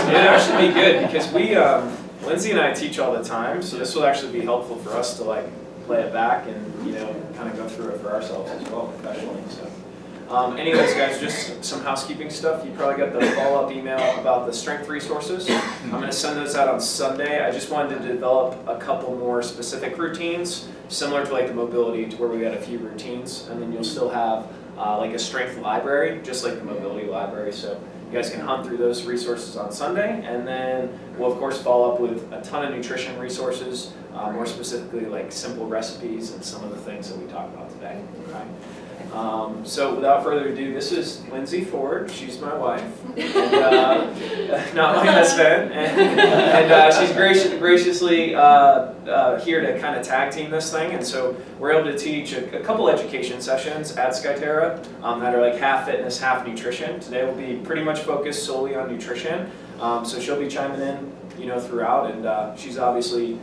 It'd actually be good because Lindsay and I teach all the time, so this will actually be helpful for us to like play it back and kind of go through it for ourselves as well professionally. So. Anyways, guys, just some housekeeping stuff. You probably got the follow-up email about the strength resources. I'm going to send those out on Sunday. I just wanted to develop a couple more specific routines, similar to like the mobility, to where we got a few routines, and then you'll still have like a strength library, just like the mobility library. So you guys can hunt through those resources on Sunday, and then we'll of course follow up with a ton of nutrition resources, more specifically like simple recipes and some of the things that we talked about today. Okay? So without further ado, this is Lindsay Ford. She's my wife, and, not my husband, and she's graciously here to kind of tag team this thing. And so we're able to teach a couple education sessions at Skyterra that are like half fitness, half nutrition. Today will be pretty much focused solely on nutrition. So she'll be chiming in, throughout, and she's obviously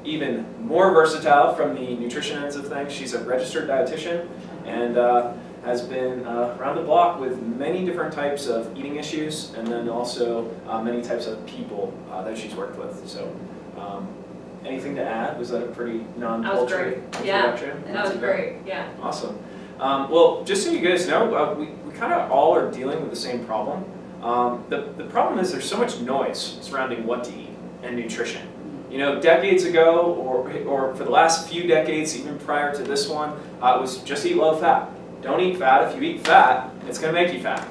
even more versatile from the nutrition ends of things. She's a registered dietitian and has been around the block with many different types of eating issues, and then also many types of people that she's worked with. So anything to add? Was that a pretty non-poultry introduction? Yeah, that was great, yeah. Awesome. Well, just so you guys know, we kind of all are dealing with the same problem. The problem is there's so much noise surrounding what to eat and nutrition. Decades ago, or for the last few decades, even prior to this one, it was just eat low fat. Don't eat fat. If you eat fat, it's going to make you fat.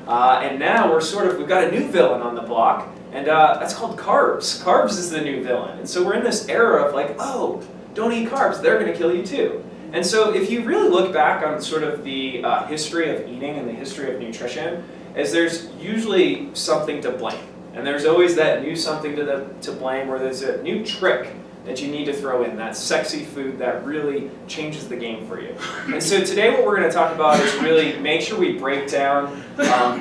And now we've got a new villain on the block, and that's called carbs. Carbs is the new villain. And so we're in this era of like, oh, don't eat carbs. They're going to kill you too. And so if you really look back on sort of the history of eating and the history of nutrition, is there's usually something to blame. And there's always that new something to blame, or there's a new trick that you need to throw in, that sexy food that really changes the game for you. And so today what we're going to talk about is really make sure we break down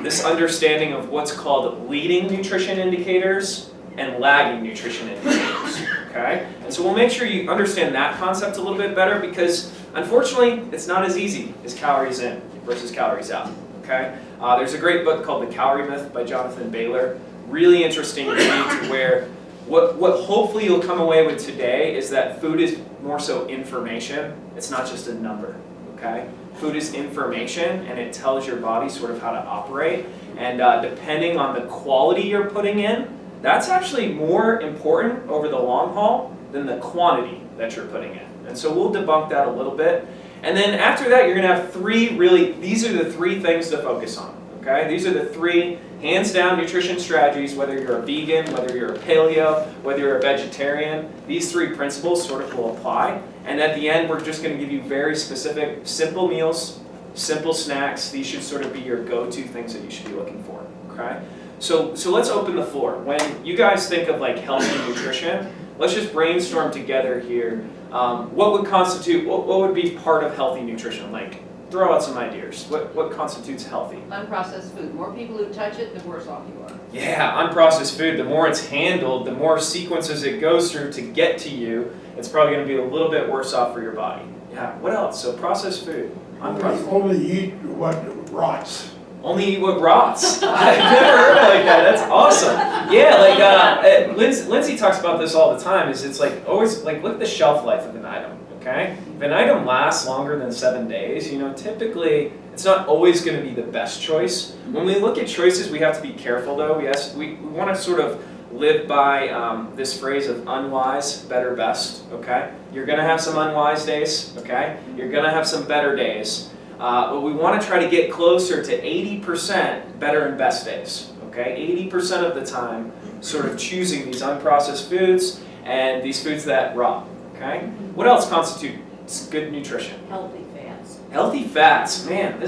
this understanding of what's called leading nutrition indicators and lagging nutrition indicators. Okay? And so we'll make sure you understand that concept a little bit better, because unfortunately it's not as easy as calories in versus calories out. Okay? There's a great book called The Calorie Myth by Jonathan Baylor. Really interesting read, to where what hopefully you'll come away with today is that food is more so information. It's not just a number, okay? Food is information, and it tells your body sort of how to operate. And depending on the quality you're putting in, that's actually more important over the long haul than the quantity that you're putting in. And so we'll debunk that a little bit. And then after that, you're going to have these are the three things to focus on, okay? These are the three hands down nutrition strategies, whether you're a vegan, whether you're a paleo, whether you're a vegetarian. These three principles sort of will apply. And at the end, we're just going to give you very specific, simple meals, simple snacks. These should sort of be your go-to things that you should be looking for, okay? So let's open the floor. When you guys think of like healthy nutrition, let's just brainstorm together here. What would be part of healthy nutrition? Like, throw out some ideas. What constitutes healthy? Unprocessed food. The more people who touch it, the worse off you are. Yeah, unprocessed food, the more it's handled, the more sequences it goes through to get to you, it's probably going to be a little bit worse off for your body. Yeah, what else? So processed food. Only eat what rots. Only eat what rots. I've never heard it like that. That's awesome. Yeah, like Lindsay talks about this all the time. It's like always like look at the shelf life of an item. Okay, if an item lasts longer than 7 days, typically it's not always going to be the best choice. When we look at choices, we have to be careful though. We want to sort of live by this phrase of unwise, better, best. Okay, you're going to have some unwise days. Okay, you're going to have some better days. But we want to try to get closer to 80% better and best days. Okay, 80% of the time, sort of choosing these unprocessed foods and these foods that rot. Okay, what else constitutes good nutrition? Healthy fats. Healthy fats, man.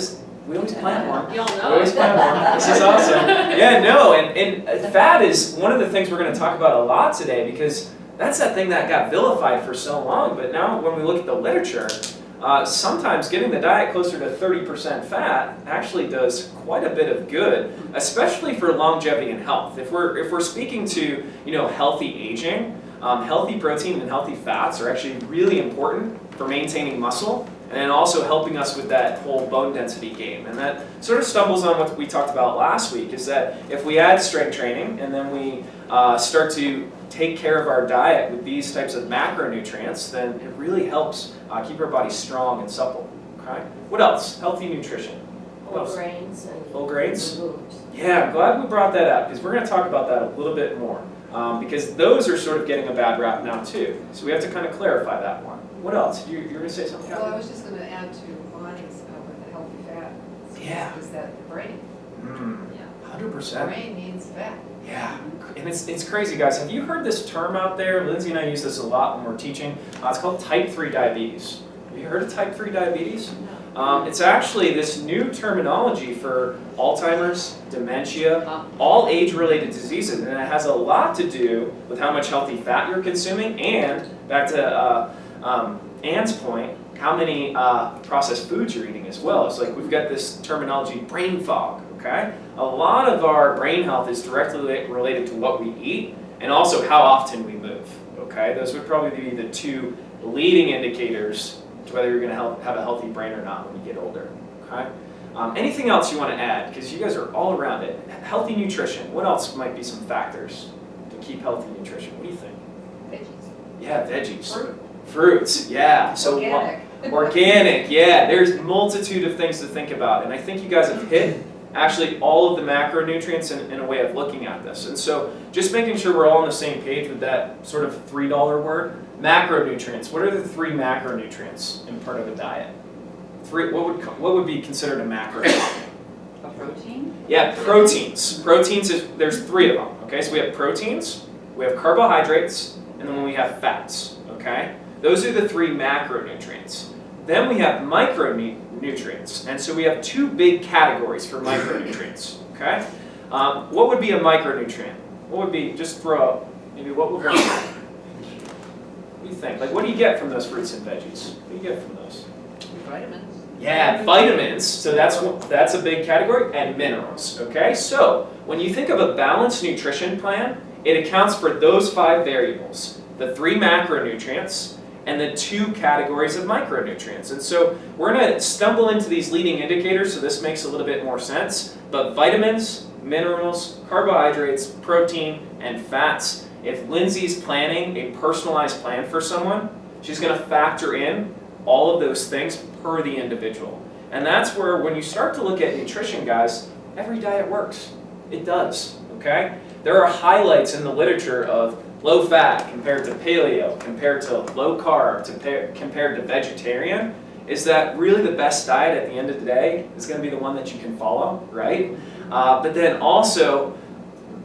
We always plan one. Y'all know. We always plan one. This is awesome. Yeah, no, and fat is one of the things we're going to talk about a lot today, because that's that thing that got vilified for so long. But now, when we look at the literature, sometimes getting the diet closer to 30% fat actually does quite a bit of good, especially for longevity and health. If we're speaking to healthy aging, healthy protein and healthy fats are actually really important for maintaining muscle and then also helping us with that whole bone density gain. And that sort of stumbles on what we talked about last week, is that if we add strength training and then we start to take care of our diet with these types of macronutrients, then it really helps keep our body strong and supple. Okay? What else? Healthy nutrition. What Whole else? grains and. Whole grains? Foods. Yeah, I'm glad we brought that up, because we're going to talk about that a little bit more. Because those are sort of getting a bad rap now too. So we have to kind of clarify that one. What else? You were going to say something, Well, I Kathy? was just going to add to Bonnie's with the healthy fat. Yeah. Is that the brain? Yeah. 100%. Brain needs fat. Yeah, and it's crazy, guys. Have you heard this term out there? Lindsay and I use this a lot when we're teaching. It's called type 3 diabetes. Have you heard of type 3 diabetes? It's actually this new terminology for Alzheimer's, dementia, all age-related diseases, and it has a lot to do with how much healthy fat you're consuming, and back to Ann's point, how many processed foods you're eating as well. It's like we've got this terminology, brain fog, okay? A lot of our brain health is directly related to what we eat, and also how often we move, okay? Those would probably be the two leading indicators to whether you're going to have a healthy brain or not when you get older. Okay. Anything else you want to add? Because you guys are all around it. Healthy nutrition. What else might be some factors to keep healthy nutrition? What do you think? Veggies. Yeah, veggies. Fruit. Fruits. Yeah. So Organic. Organic. Yeah. There's multitude of things to think about, and I think you guys have hit actually all of the macronutrients in a way of looking at this. And so just making sure we're all on the same page with that sort of $3 word. Macronutrients. What are the 3 macronutrients in part of a diet? 3. What would be considered a macro? A protein? Yeah, proteins. Proteins there's 3 of them. Okay, so we have proteins, we have carbohydrates, and then we have fats. Okay, those are the 3 macronutrients. Then we have micronutrients, and so we have 2 big categories for micronutrients. Okay, what would be a micronutrient? What would be, just throw out maybe what would be? What do you think? Like, what do you get from those fruits and veggies? What do you get from those? Vitamins. Yeah, vitamins. So that's a big category, and minerals. Okay, so when you think of a balanced nutrition plan, it accounts for those 5 variables: the 3 macronutrients and the 2 categories of micronutrients. And so we're going to stumble into these leading indicators, so this makes a little bit more sense. But vitamins, minerals, carbohydrates, protein, and fats. If Lindsay's planning a personalized plan for someone, she's going to factor in all of those things per the individual. And that's where, when you start to look at nutrition, guys, every diet works. It does, okay? There are highlights in the literature of low fat compared to paleo, compared to low carb, compared to vegetarian. Is that really the best diet at the end of the day is going to be the one that you can follow, right? But then also,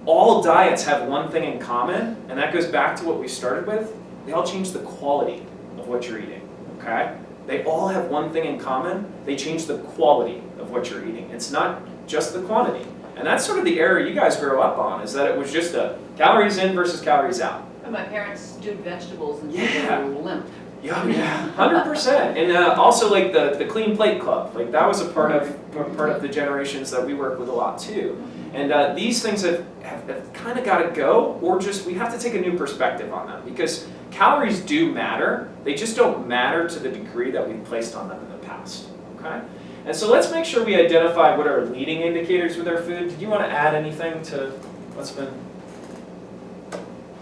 all diets have one thing in common, and that goes back to what we started with. They all change the quality of what you're eating, okay? They all have one thing in common. They change the quality of what you're eating. It's not just the quantity. And that's sort of the era you guys grew up on, is that it was just a calories in versus calories out. And my parents stewed vegetables and Yeah. they were limp. Yeah, 100%. And also like the clean plate club, like that was a part of the generations that we work with a lot too. And these things have kind of got to go, or just we have to take a new perspective on them, because calories do matter. They just don't matter to the degree that we've placed on them in the past. Okay. And so let's make sure we identify what are leading indicators with our food. Did you want to add anything to what's been?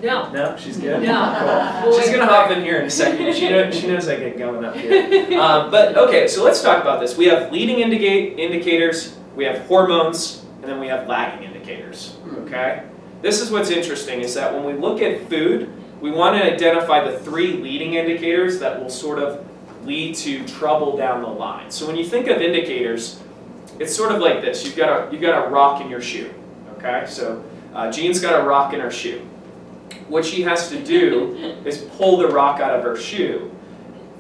No. No, she's good. No. Cool. She's gonna hop in here in a second. She knows I get going up here. But okay, so let's talk about this. We have leading indicators, we have hormones, and then we have lagging indicators. Okay. This is what's interesting, is that when we look at food, we want to identify the 3 leading indicators that will sort of lead to trouble down the line. So when you think of indicators, it's sort of like this. You've got a rock in your shoe. Okay. So Jean's got a rock in her shoe. What she has to do is pull the rock out of her shoe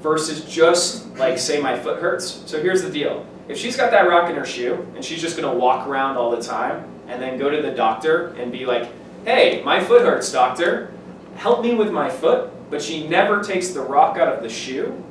versus just like, say my foot hurts. So here's the deal. If she's got that rock in her shoe and she's just going to walk around all the time and then go to the doctor and be like, hey, my foot hurts, doctor, help me with my foot, but she never takes the rock out of the shoe,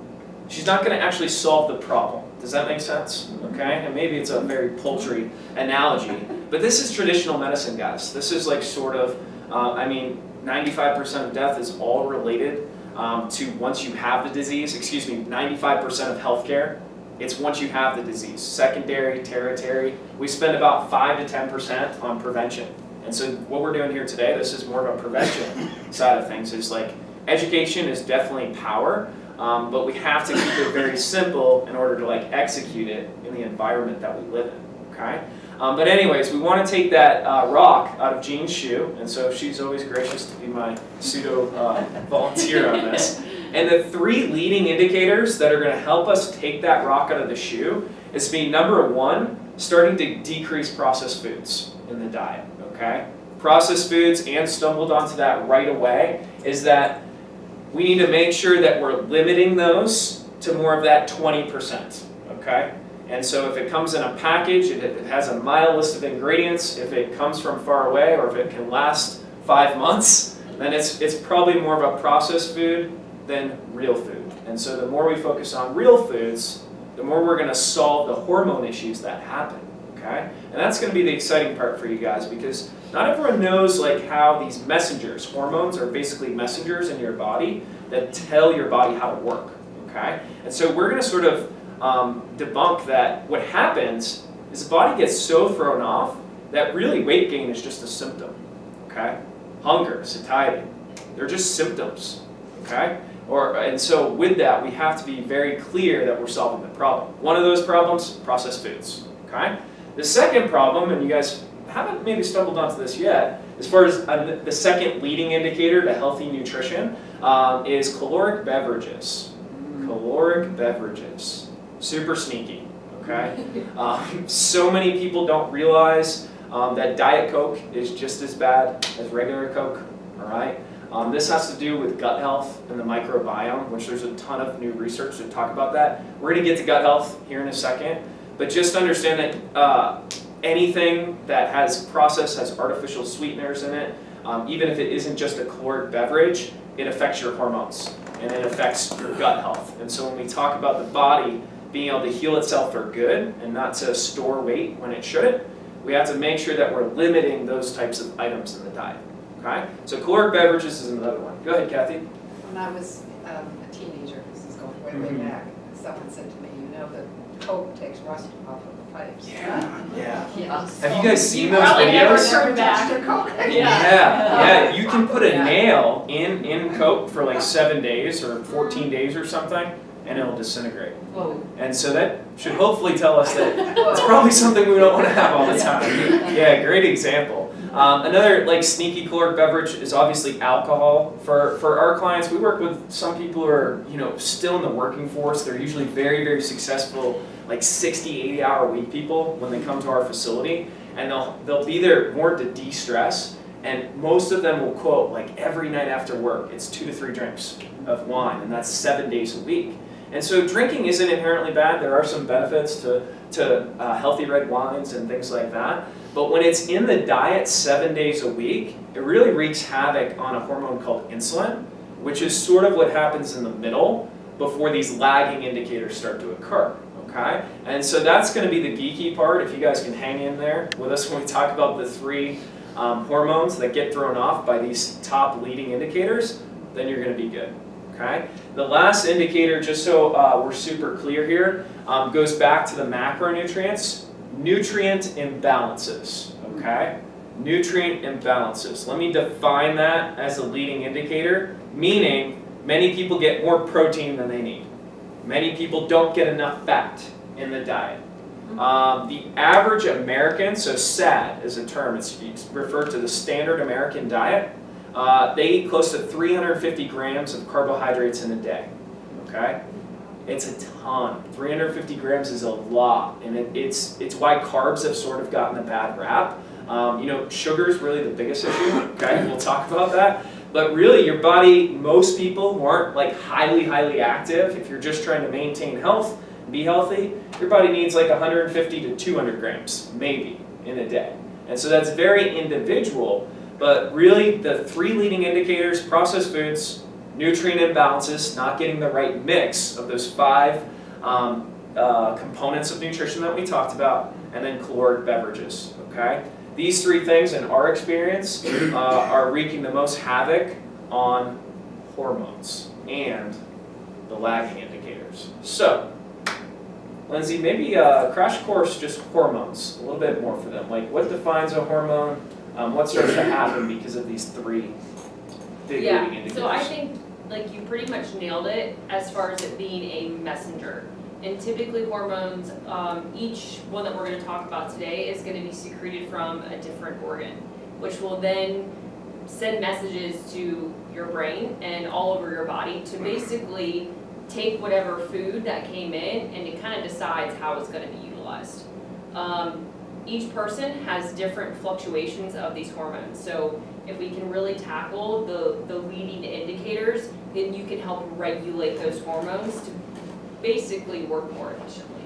she's not going to actually solve the problem. Does that make sense? Okay? And maybe it's a very paltry analogy, but this is traditional medicine, guys. This is like sort of, 95% of death is all related to once you have the disease. 95% of healthcare, it's once you have the disease. Secondary, tertiary, we spend about 5 to 10% on prevention. And so what we're doing here today, this is more of a prevention side of things. It's like education is definitely power, but we have to keep it very simple in order to like execute it in the environment that we live in, okay? But anyways, we want to take that rock out of Jean's shoe, and so she's always gracious to be my pseudo volunteer on this. And the 3 leading indicators that are going to help us take that rock out of the shoe is being number 1, starting to decrease processed foods in the diet, okay? Processed foods, and stumbled onto that right away, is that we need to make sure that we're limiting those to more of that 20%, okay? And so if it comes in a package, it has a mile list of ingredients, if it comes from far away, or if it can last 5 months, then it's probably more of a processed food than real food. And so the more we focus on real foods, the more we're going to solve the hormone issues that happen, okay? And that's going to be the exciting part for you guys, because not everyone knows like how these messengers, hormones are basically messengers in your body that tell your body how to work, okay? And so we're going to sort of debunk that what happens is the body gets so thrown off that really weight gain is just a symptom, okay? Hunger, satiety, they're just symptoms, okay? And so with that, we have to be very clear that we're solving the problem. One of those problems, processed foods, okay? The second problem, and you guys haven't maybe stumbled onto this yet, as far as the second leading indicator to healthy nutrition, is caloric beverages. Caloric beverages. Super sneaky, okay? So many people don't realize that Diet Coke is just as bad as regular Coke, all right? This has to do with gut health and the microbiome, which there's a ton of new research to talk about that. We're going to get to gut health here in a second, but just understand that anything that has processed has artificial sweeteners in it, even if it isn't just a caloric beverage, it affects your hormones and it affects your gut health. And so when we talk about the body being able to heal itself for good and not to store weight when it shouldn't, we have to make sure that we're limiting those types of items in the diet. Okay? So caloric beverages is another one. Go ahead, Kathy. When I was a teenager, this is going way back, someone said to me, you know that Coke takes rust off of the pipes. Yeah. Yes. Have you guys seen those Probably never videos? turned back. Yeah. You can put a Yeah. nail in Coke for like 7 days or 14 days or something, and it'll disintegrate. Whoa. And so that should hopefully tell us that it's probably something we don't want to have all the time. Yeah, great example. Another like sneaky caloric beverage is obviously alcohol. For our clients, we work with some people who are still in the working force. They're usually very, very successful, like 60, 80-hour week people when they come to our facility, and they'll be there more to de-stress. And most of them will quote like every night after work, it's 2 to 3 drinks of wine, and that's 7 days a week. And so drinking isn't inherently bad. There are some benefits to healthy red wines and things like that. But when it's in the diet 7 days a week, it really wreaks havoc on a hormone called insulin, which is sort of what happens in the middle before these lagging indicators start to occur. Okay? And so that's going to be the geeky part. If you guys can hang in there with us when we talk about the 3 hormones that get thrown off by these top leading indicators, then you're going to be good. Okay? The last indicator, just so we're super clear here, goes back to the macronutrients, nutrient imbalances. Okay? Nutrient imbalances. Let me define that as a leading indicator, meaning many people get more protein than they need. Many people don't get enough fat in the diet. The average American, so SAD is a term, it's referred to the standard American diet. They eat close to 350 grams of carbohydrates in a day, okay? It's a ton. 350 grams is a lot, and it's why carbs have sort of gotten a bad rap. Sugar is really the biggest issue, okay? We'll talk about that. But really, your body, most people who aren't like highly active, if you're just trying to maintain health, be healthy, your body needs like 150 to 200 grams, maybe, in a day. And so that's very individual. But really, the 3 leading indicators, processed foods, nutrient imbalances, not getting the right mix of those 5 components of nutrition that we talked about, and then caloric beverages, okay? These 3 things, in our experience, are wreaking the most havoc on hormones and the lagging indicators. So, Lindsay, maybe crash course just hormones, a little bit more for them. Like what defines a hormone? What starts to happen because of these three big leading indicators? So I think like you pretty much nailed it as far as it being a messenger. And typically hormones, each one that we're going to talk about today is going to be secreted from a different organ, which will then send messages to your brain and all over your body to basically take whatever food that came in and it kind of decides how it's going to be utilized. Each person has different fluctuations of these hormones. So if we can really tackle the leading indicators, then you can help regulate those hormones to basically work more efficiently.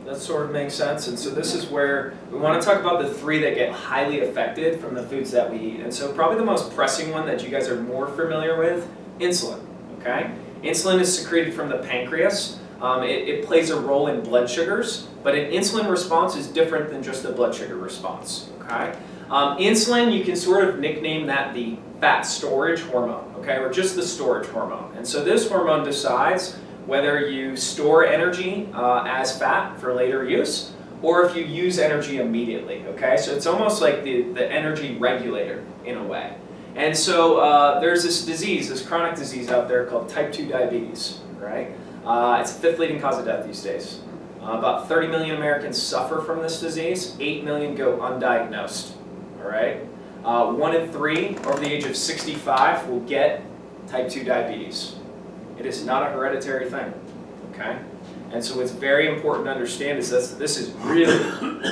That sort of makes sense. And so this is where we want to talk about the three that get highly affected from the foods that we eat. And so probably the most pressing one that you guys are more familiar with, insulin, okay? Insulin is secreted from the pancreas. It plays a role in blood sugars, but an insulin response is different than just a blood sugar response, okay? Insulin, you can sort of nickname that the fat storage hormone, okay, or just the storage hormone. And so this hormone decides whether you store energy as fat for later use, or if you use energy immediately, okay? So it's almost like the energy regulator in a way. And so there's this disease, this chronic disease out there called type 2 diabetes, right? It's the 5th leading cause of death these days. About 30 million Americans suffer from this disease, 8 million go undiagnosed, all right? 1 in 3 over the age of 65 will get type 2 diabetes. It is not a hereditary thing, okay? And so what's very important to understand is that this is really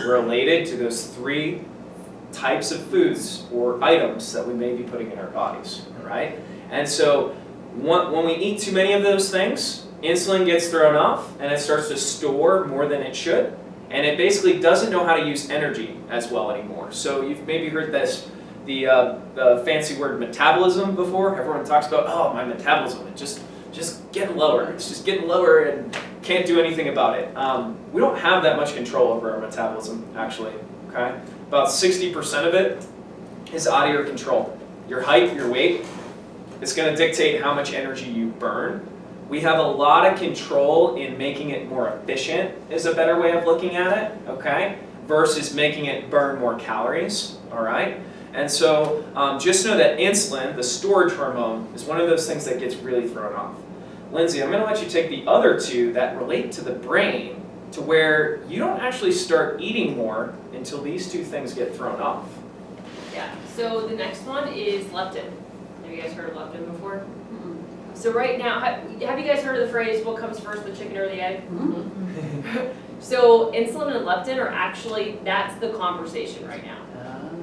related to those three types of foods or items that we may be putting in our bodies, right? And so when we eat too many of those things, insulin gets thrown off and it starts to store more than it should, and it basically doesn't know how to use energy as well anymore. So you've maybe heard this, the fancy word metabolism before. Everyone talks about, oh, my metabolism, it's just getting lower. It's just getting lower and can't do anything about it. We don't have that much control over our metabolism, actually, okay? About 60% of it is out of your control. Your height, your weight, is going to dictate how much energy you burn. We have a lot of control in making it more efficient, is a better way of looking at it, okay? Versus making it burn more calories, all right? And so just know that insulin, the storage hormone, is one of those things that gets really thrown off. Lindsay, I'm going to let you take the other two that relate to the brain to where you don't actually start eating more until these two things get thrown off. Yeah, so the next one is leptin. Have you guys heard of leptin before? So right now, have you guys heard of the phrase, what comes first, the chicken or the egg? So insulin and leptin are actually, that's the conversation right now.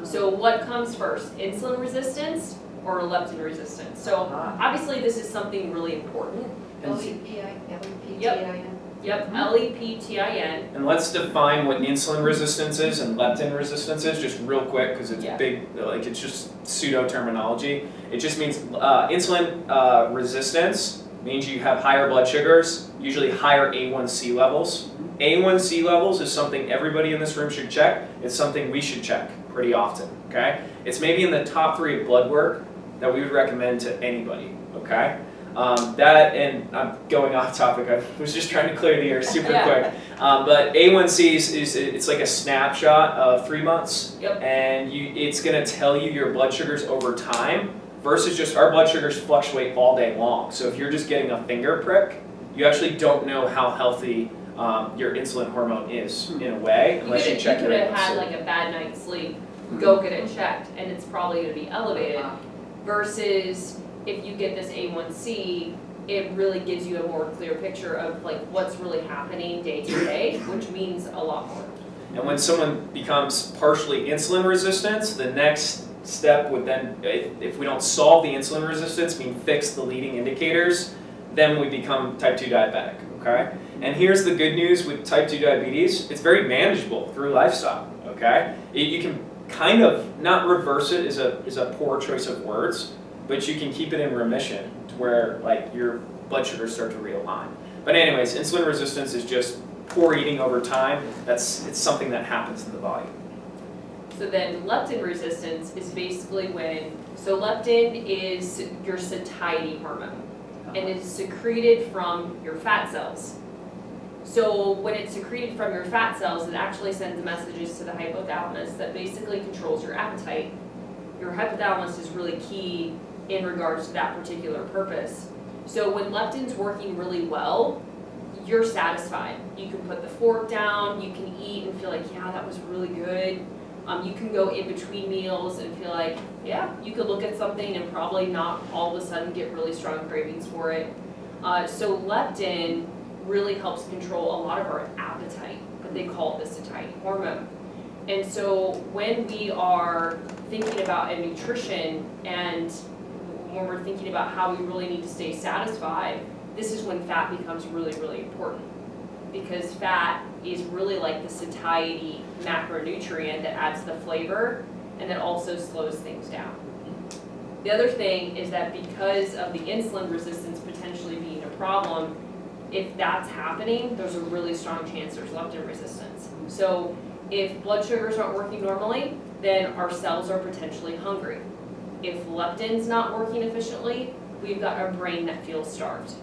So what comes first, insulin resistance or leptin resistance? So obviously this is something really important. L-E-P-T-I-N. Yep, L-E-P-T-I-N. And let's define what insulin resistance is and leptin resistance is, just real quick, because it's big, like it's just pseudo terminology. It just means insulin resistance means you have higher blood sugars, usually higher A1C levels. A1C levels is something everybody in this room should check. It's something we should check pretty often, okay? It's maybe in the top 3 of blood work that we would recommend to anybody, okay? That, and I'm going off topic, I was just trying to clear the air super quick. But A1C it's like a snapshot of 3 months. Yep. And it's gonna tell you your blood sugars over time versus just our blood sugars fluctuate all day long. So if you're just getting a finger prick, you actually don't know how healthy your insulin hormone is in a way, unless you check your You could have had A1C. like a bad night's sleep, go get it checked, and it's probably gonna be elevated. Versus if you get this A1C, it really gives you a more clear picture of like what's really happening day to day, which means a lot more. And when someone becomes partially insulin resistant, the next step would then, if we don't solve the insulin resistance, mean fix the leading indicators, then we become type 2 diabetic, okay? And here's the good news with type 2 diabetes, it's very manageable through lifestyle, okay? You can kind of, not reverse it is a poor choice of words, but you can keep it in remission to where like your blood sugars start to realign. But anyways, insulin resistance is just poor eating over time. It's something that happens in the body. So then leptin resistance is basically when, so leptin is your satiety hormone and it's secreted from your fat cells. So when it's secreted from your fat cells, it actually sends messages to the hypothalamus that basically controls your appetite. Your hypothalamus is really key in regards to that particular purpose. So when leptin's working really well, you're satisfied. You can put the fork down, you can eat and feel like, yeah, that was really good. You can go in between meals and feel like, yeah, you could look at something and probably not all of a sudden get really strong cravings for it. So leptin really helps control a lot of our appetite, but they call it the satiety hormone. And so when we are thinking about a nutrition and when we're thinking about how we really need to stay satisfied, this is when fat becomes really, really important. Because fat is really like the satiety macronutrient that adds the flavor and that also slows things down. The other thing is that because of the insulin resistance potentially being a problem, if that's happening, there's a really strong chance there's leptin resistance. So if blood sugars aren't working normally, then our cells are potentially hungry. If leptin's not working efficiently, we've got a brain that feels starved.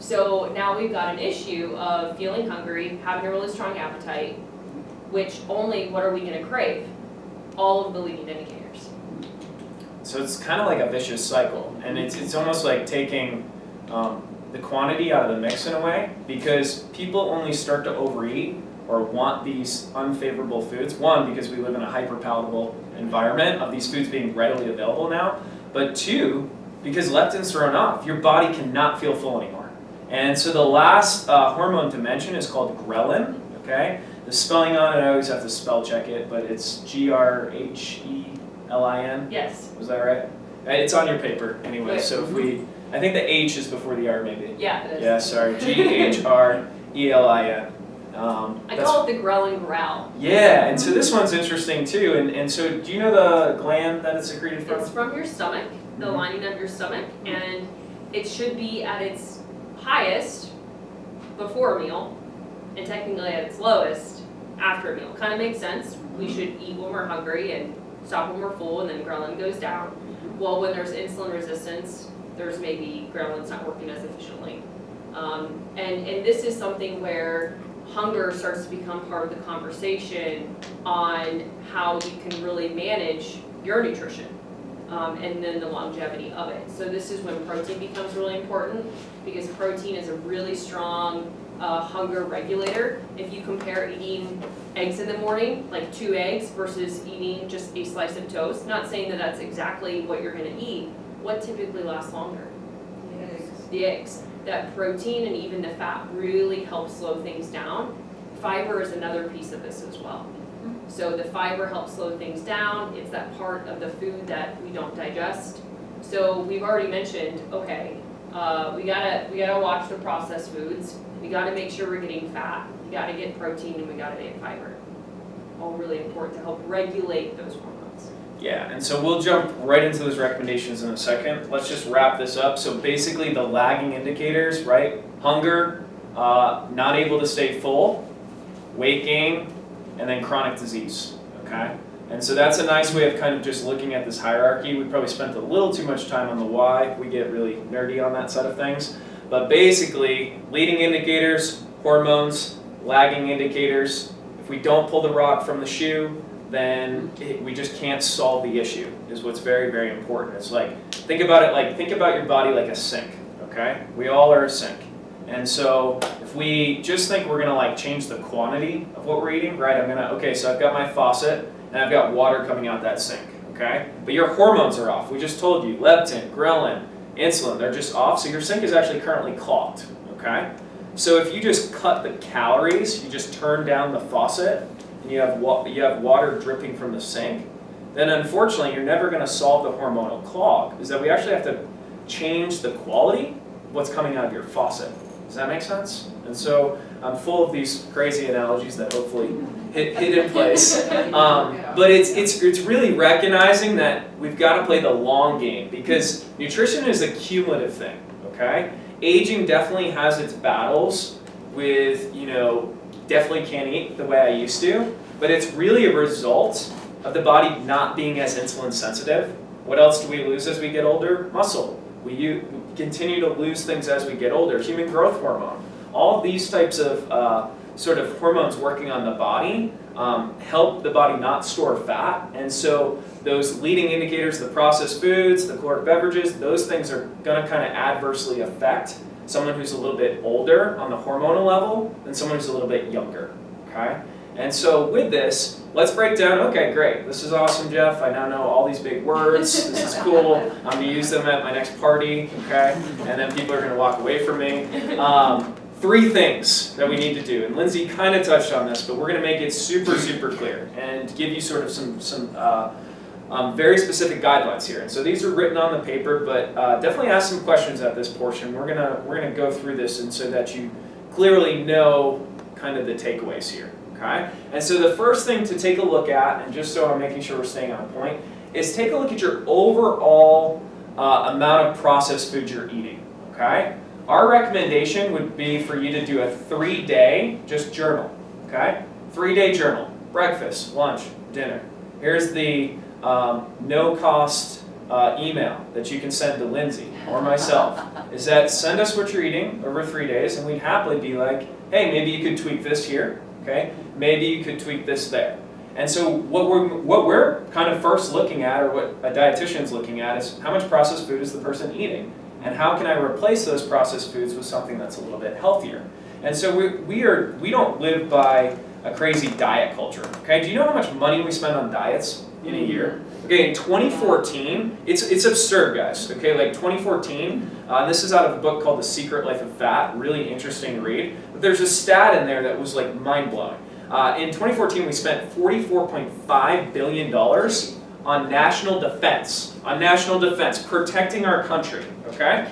So now we've got an issue of feeling hungry, having a really strong appetite, which only, what are we gonna crave? All of the leading indicators. So it's kind of like a vicious cycle, and it's almost like taking the quantity out of the mix in a way, because people only start to overeat or want these unfavorable foods. One, because we live in a hyper-palatable environment of these foods being readily available now, but two, because leptin's thrown off. Your body cannot feel full anymore. And so the last hormone to mention is called Ghrelin, okay? The spelling on it, I always have to spell check it, but it's Ghrelin. Yes. Was that right? It's on your paper anyway, Good. so if we, I think the H is before the R maybe. Yeah, it is. Yeah, sorry, Ghrelin. I call it the Ghrelin growl. Yeah, and so this one's interesting too, and so do you know the gland that it's secreted from? It's from your stomach, the Mhm. lining of your stomach, and it should be at its highest before a meal, and technically at its lowest after a meal. Kind of makes sense. We should eat when we're hungry and stop when we're full, and then ghrelin goes down. Well, when there's insulin resistance, there's maybe ghrelin's not working as efficiently. And this is something where hunger starts to become part of the conversation on how you can really manage your nutrition. And then the longevity of it. So this is when protein becomes really important, because protein is a really strong hunger regulator. If you compare eating eggs in the morning, like 2 eggs, versus eating just a slice of toast, not saying that that's exactly what you're gonna eat, what typically lasts longer? The eggs. That protein and even the fat really help slow things down. Fiber is another piece of this as well. So the fiber helps slow things down. It's that part of the food that we don't digest. So we've already mentioned, okay, we gotta watch the processed foods. We gotta make sure we're getting fat. We gotta get protein, and we gotta get fiber. All really important to help regulate those hormones. Yeah, and so we'll jump right into those recommendations in a second. Let's just wrap this up. So basically the lagging indicators, right? Hunger, not able to stay full, weight gain, and then chronic disease, okay? And so that's a nice way of kind of just looking at this hierarchy. We probably spent a little too much time on the why. We get really nerdy on that side of things. But basically, leading indicators, hormones, lagging indicators. If we don't pull the rock from the shoe, then we just can't solve the issue, is what's very, very important. It's like, think about your body like a sink, okay? We all are a sink. And so if we just think we're gonna like change the quantity of what we're eating, right? Okay, so I've got my faucet and I've got water coming out that sink, okay? But your hormones are off. We just told you, leptin, ghrelin, insulin, they're just off. So your sink is actually currently clogged, okay? So if you just cut the calories, you just turn down the faucet, and you have water dripping from the sink, then unfortunately you're never gonna solve the hormonal clog, is that we actually have to change the quality of what's coming out of your faucet. Does that make sense? And so I'm full of these crazy analogies that hopefully hit in place. But it's really recognizing that we've got to play the long game, because nutrition is a cumulative thing, okay? Aging definitely has its battles with, definitely can't eat the way I used to. but it's really a result of the body not being as insulin sensitive. What else do we lose as we get older? Muscle. We continue to lose things as we get older. Human growth hormone. All of these types of sort of hormones working on the body help the body not store fat, and so those leading indicators, the processed foods, the caloric beverages, those things are going to kind of adversely affect someone who's a little bit older on the hormonal level than someone who's a little bit younger, okay? And so with this, let's break down, okay, great, this is awesome, Jeff, I now know all these big words, this is cool, I'm going to use them at my next party, okay? And then people are going to walk away from me. 3 things that we need to do, and Lindsay kind of touched on this, but we're going to make it super, super clear and give you sort of some very specific guidelines here. And so these are written on the paper, but definitely ask some questions at this portion. We're gonna go through this, and so that you clearly know kind of the takeaways here. Okay? And so the first thing to take a look at, and just so I'm making sure we're staying on point, is take a look at your overall amount of processed food you're eating. Okay? Our recommendation would be for you to do a 3-day just journal. Okay? 3-day journal. Breakfast, lunch, dinner. Here's the no-cost email that you can send to Lindsay or myself. Is that send us what you're eating over 3 days, and we'd happily be like, hey, maybe you could tweak this here. Okay? Maybe you could tweak this there. And so what we're kind of first looking at, or what a dietitian's looking at, is how much processed food is the person eating? And how can I replace those processed foods with something that's a little bit healthier? And so we don't live by a crazy diet culture. Okay? Do you know how much money we spend on diets in a year? Okay, in 2014, it's absurd, guys. Okay, like 2014, this is out of a book called The Secret Life of Fat, really interesting read. But there's a stat in there that was like mind-blowing. In 2014, we spent $44.5 billion on national defense, protecting our country, okay?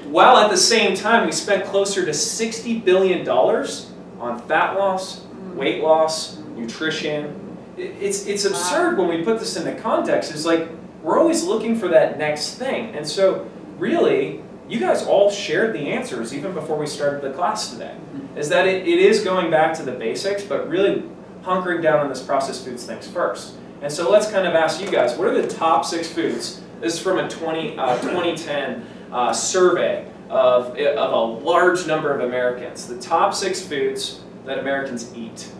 While at the same time, we spent closer to $60 billion on fat loss, weight loss, nutrition. It's absurd when we put this into context. It's like we're always looking for that next thing. And so really, you guys all shared the answers even before we started the class today. Is that it is going back to the basics, but really hunkering down on this processed foods things first. And so let's kind of ask you guys, what are the top 6 foods? This is from a 2010 survey of a large number of Americans. The top 6 foods that Americans eat.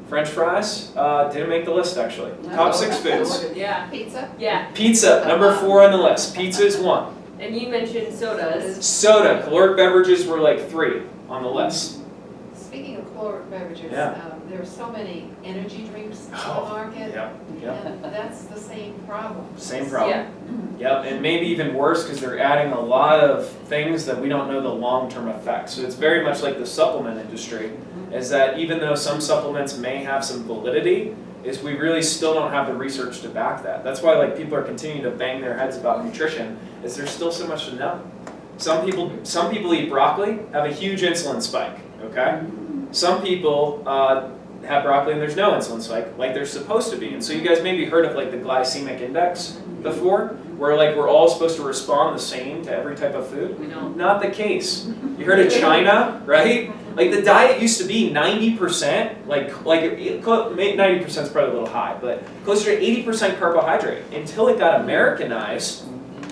French fries didn't make the list, actually. Top 6 foods. Yeah. Pizza? Yeah. Pizza, number 4 on the list. Pizza is 1. And you mentioned sodas. Soda, caloric beverages were like 3 on the list. Speaking of caloric beverages, Yeah. there are so many energy drinks on Oh, the market. Yep. And that's the same problem. Same problem. Yeah. Yep, and maybe even worse because they're adding a lot of things that we don't know the long-term effects. So it's very much like the supplement industry, is that even though some supplements may have some validity, is we really still don't have the research to back that. That's why like people are continuing to bang their heads about nutrition, is there's still so much to know. Some people eat broccoli, have a huge insulin spike, okay? Some people have broccoli and there's no insulin spike, like there's supposed to be. And so you guys maybe heard of like the glycemic index before, where like we're all supposed to respond the same to every type of food. We don't. Not the case. You heard of China, right? Like the diet used to be 90%, like 90% is probably a little high, but closer to 80% carbohydrate. Until it got Americanized,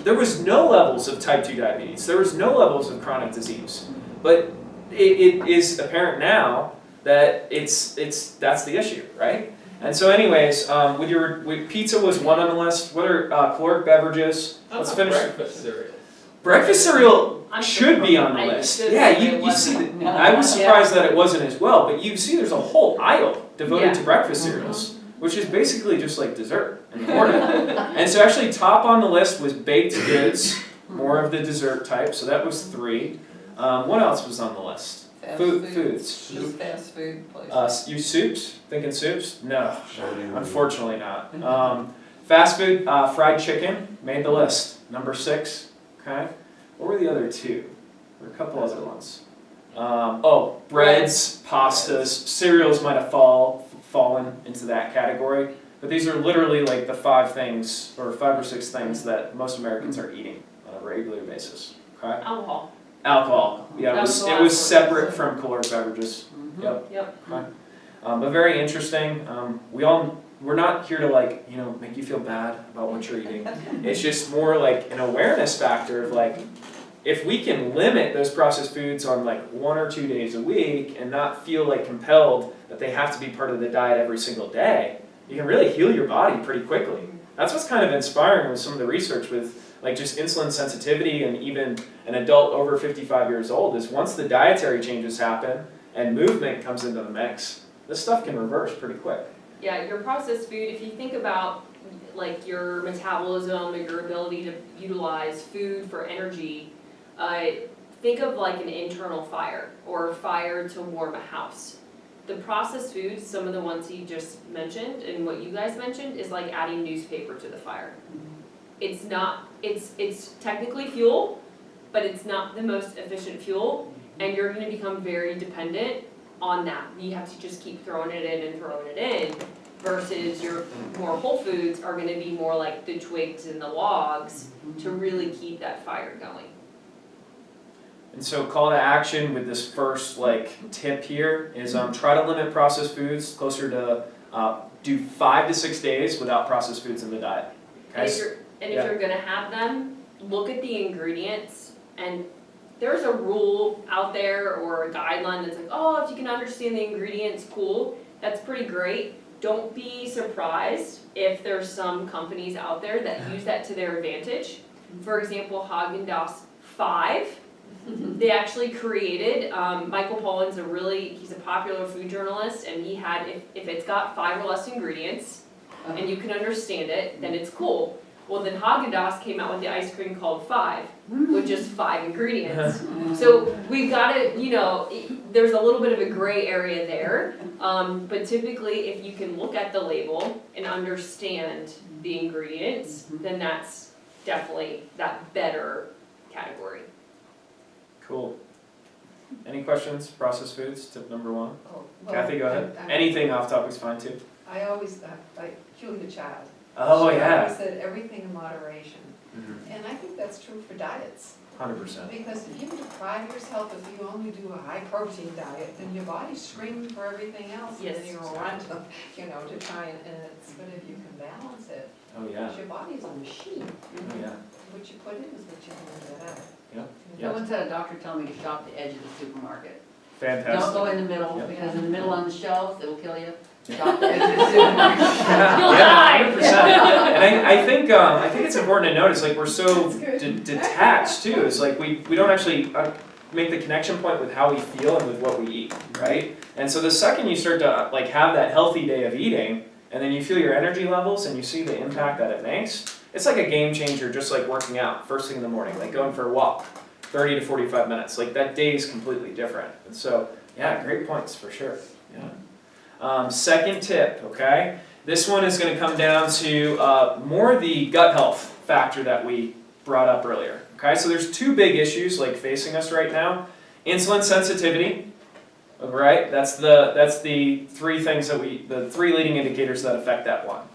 there was no levels of type 2 diabetes. There was no levels of chronic disease. But it is apparent now that that's the issue, right? And so anyways, with pizza was 1 on the list. What are caloric beverages? Let's finish. Breakfast cereal. Breakfast cereal I'm should be on the I list. used to Yeah, think it you see, wasn't. I was surprised that it wasn't as well, but you see there's a whole aisle devoted Yeah. to breakfast cereals, which is basically just like dessert in the morning. And so actually top on the list was baked goods, more of the dessert type, so that was 3. What else was on the list? Foods. Just fast food places. You soups? Thinking soups? No, unfortunately not. Fast food, fried chicken made the list. Number 6, okay? What were the other 2? There were a couple other ones. Breads, pastas, cereals might have fallen into that category. But these are literally like the 5 things, or 5 or 6 things that most Americans are eating on a regular basis, okay? Alcohol. Alcohol, yeah, it was separate from caloric beverages. Yep. Yep. Okay. but very interesting. We're not here to like, make you feel bad about what you're eating. It's just more like an awareness factor of like, if we can limit those processed foods on like 1 or 2 days a week and not feel like compelled that they have to be part of the diet every single day, you can really heal your body pretty quickly. That's what's kind of inspiring with some of the research with like just insulin sensitivity and even an adult over 55 years old is once the dietary changes happen and movement comes into the mix, this stuff can reverse pretty quick. Yeah, your processed food, if you think about like your metabolism or your ability to utilize food for energy, think of like an internal fire or a fire to warm a house. The processed foods, some of the ones you just mentioned and what you guys mentioned, is like adding newspaper to the fire. It's not, it's technically fuel, but it's not the most efficient fuel, and you're gonna become very dependent on that. You have to just keep throwing it in and throwing it in, versus your more whole foods are gonna be more like the twigs and the logs to really keep that fire going. And so call to action with this first like tip here is try to limit processed foods closer to do 5 to 6 days without processed foods in the diet. Okay? And if you're gonna have them, look at the ingredients, and there's a rule out there or a guideline that's like, oh, if you can understand the ingredients, cool, that's pretty great. Don't be surprised if there's some companies out there that use that to their advantage. For example, Haagen-Dazs 5, they actually created, Michael Pollan's he's a popular food journalist, and he had, if it's got 5 or less ingredients, and you can understand it, then it's cool. Well, then Haagen-Dazs came out with the ice cream called 5, with just 5 ingredients. So we've got to, there's a little bit of a gray area there, but typically if you can look at the label and understand the ingredients, then that's definitely that better category. Cool. Any questions? Processed foods, tip number 1. Oh, well, Kathy, go ahead. Anything off topic's fine too. I always, like Julia Child. Oh She yeah. always said everything in moderation. And I think that's true for diets. 100%. Because if you deprive yourself, if you only do a high protein diet, then your body's screaming for everything else. Yes. And then you're run to, to try and it's, but if you can balance it, Oh yeah. because your body's a machine. Oh yeah. What you put in is what you're gonna get out. I once had a doctor tell me to shop the edge of the supermarket. Fantastic. Don't go in the middle, Yep. because in the middle on the shelves, it'll kill you. Shop the edge of the supermarket. You'll die. 100%. And I think it's important to notice, like we're so That's good. detached too. It's like we don't actually make the connection point with how we feel and with what we eat, right? And so the second you start to like have that healthy day of eating, and then you feel your energy levels and you see the impact that it makes, it's like a game changer, just like working out first thing in the morning, like going for a walk, 30 to 45 minutes. Like that day is completely different. And so, yeah, great points for sure. Yeah. Second tip, okay? This one is going to come down to more the gut health factor that we brought up earlier. Okay, so there's 2 big issues like facing us right now. Insulin sensitivity, right? That's the 3 things that the 3 leading indicators that affect that one.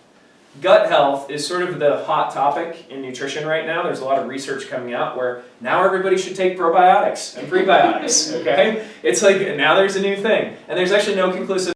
Gut health is sort of the hot topic in nutrition right now. There's a lot of research coming out where now everybody should take probiotics and prebiotics, okay? It's like now there's a new thing. And there's actually no conclusive